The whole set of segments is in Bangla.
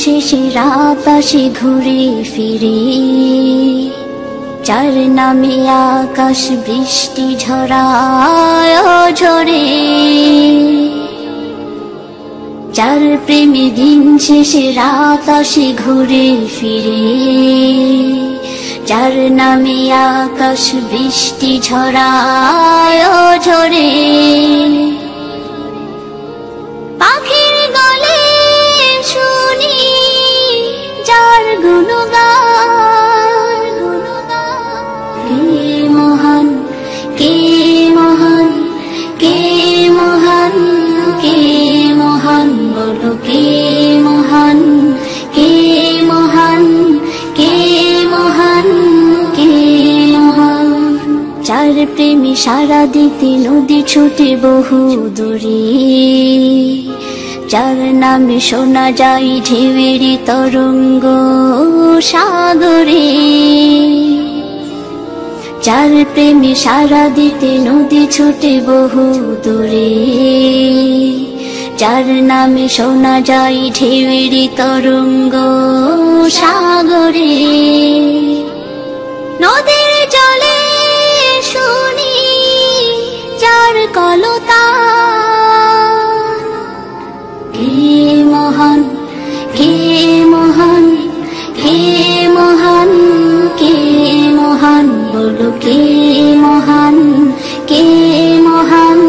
শেষে রাত আসে ঘুরে ফিরে, যার নামে আকাশ বৃষ্টি ঝরায় ঝরে, যার প্রেমে দিন শেষে রাত আসে ঘুরে ফিরে, যার নামে আকাশ বৃষ্টি ঝরায় ঝরে। পাখির গলে শুনি যার গুণগান, কে মহান, কে মহান, কে মহান, কে মহান, বলো কে মহান, কে মহান, কে মহান, কে মহান। যার প্রেমে সারা দিতে নদী ছুটে বহু দূরে, যার নামে শোনা যায় ঢেউয়ের তরঙ্গ সাগরে, যার প্রেমে সারা দিতে নদী ছুটে বহু দূরে, যার নামে শোনা যায় ঢেউয়ের তরঙ্গ সাগরে। নদীর জলে শুনি যার কলতান, কে মহান, কে মহান, কে মহান, কে মহান, বলো কে মহান, কে মহান,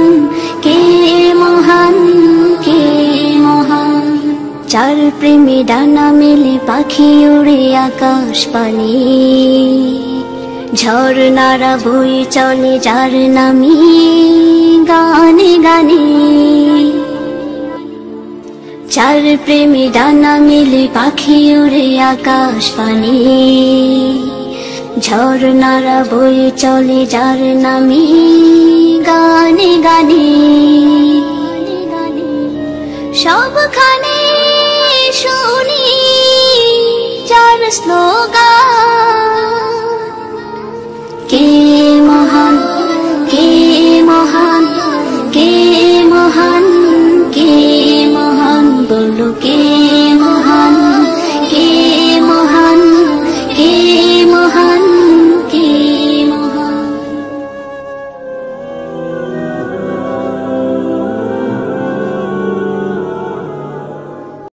কে মহান, কে মহান। যার প্রেমে ডানা মেলে পাখি উড়ে আকাশ পানে, ঝর্ণারা বয়ে চলে যার নামে গানে গানে, যার প্রেমে ডানা মেলে পাখি উড়ে আকাশ পানে, ঝর্ণারা বয়ে চলে যার নামে গানে গানে। সবখানে শুনি যার স্লোগান,